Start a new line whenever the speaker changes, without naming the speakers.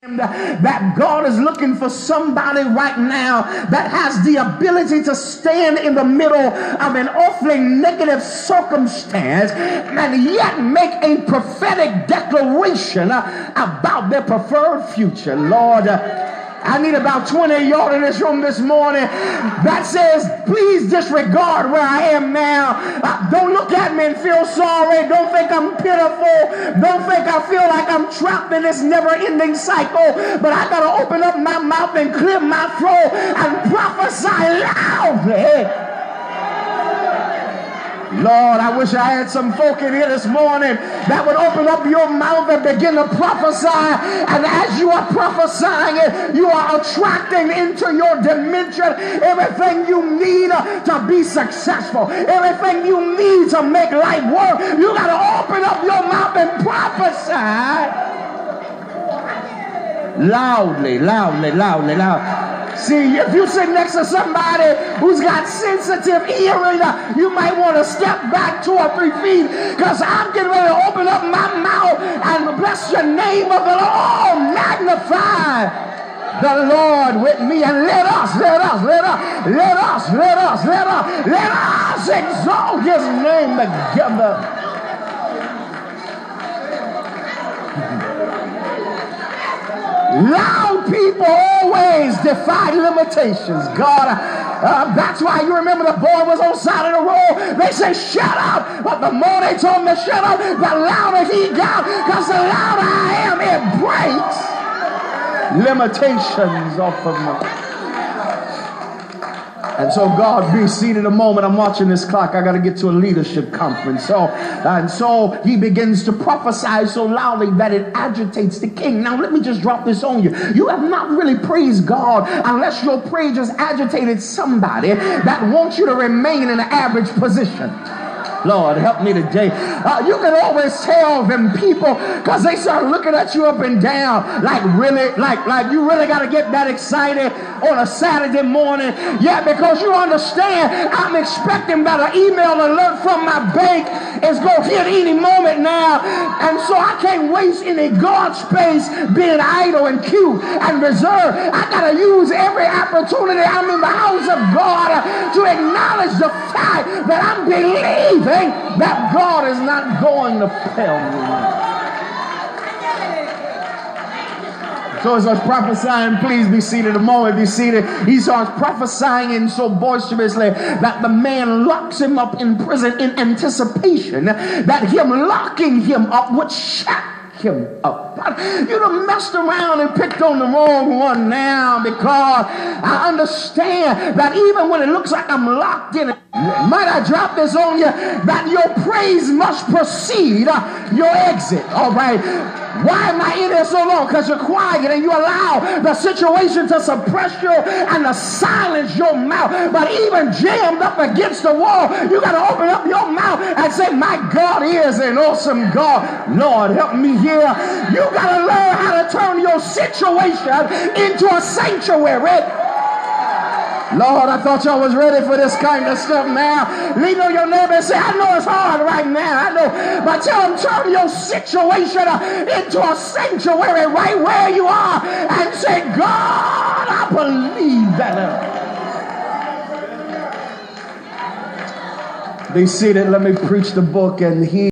that God is looking for somebody right now that has the ability to stand in the middle of an awfully negative circumstance and yet make a prophetic declaration about their preferred future. Lord, I need about 20 of y'all in this room this morning that says, please disregard where I am now. Don't look at me and feel sorry. Don't think I'm pitiful. Don't think I feel like I'm trapped in this never-ending cycle. But I got to open up my mouth and clear my throat and prophesy loudly. Lord, I wish I had some folk in here this morning that would open up your mouth and begin to prophesy. And as you are prophesying it, you are attracting into your dimension everything you need to be successful, everything you need to make life work. You got to open up your mouth and prophesy loudly, loudly, loudly, loudly. See, if you sit next to somebody who's got sensitive hearing, you might want to step back 2 or 3 feet, because I'm getting ready to open up my mouth and bless your name of the Lord. Oh, magnify the Lord with me, and let us exalt his name together. Loud people always defy limitations. God, that's why you remember the boy was on the side of the road. They said, shut up. But the more they told him to shut up, the louder he got. Because the louder I am, it breaks limitations off of me. And so, God, be seated a moment. I'm watching this clock. I got to get to a leadership conference. So he begins to prophesy so loudly that it agitates the king. Now, let me just drop this on you. You have not really praised God unless your praise has agitated somebody that wants you to remain in an average position. Lord, help me today. You can always tell them people, because they start looking at you up and down like really, like you really got to get that excited on a Saturday morning. Yeah, because you understand, I'm expecting that an email alert from my bank is going to hit any moment now. And so I can't waste any God space being idle and cute and reserved. I got to use every opportunity I'm in the house of God to acknowledge the fact that I'm believing that God is not going to fail me. So as I was prophesying, please be seated a moment, be seated. He starts prophesying in so boisterously that the man locks him up in prison in anticipation that him locking him up would shut him up. You done messed around and picked on the wrong one now, because I understand that even when it looks like I'm locked in, might I drop this on you, that your praise must precede your exit. All right. Why am I in there so long? Because you're quiet and you allow the situation to suppress you and to silence your mouth. But even jammed up against the wall, you got to open up your mouth and say, my God is an awesome God. Lord, help me here. You got to learn how to turn your situation into a sanctuary. Lord, I thought y'all was ready for this kind of stuff now. Lean on your neighbor and say, I know it's hard right now. I know. But tell them, turn your situation into a sanctuary right where you are and say, God, I believe that. Be seated. Let me preach the book and he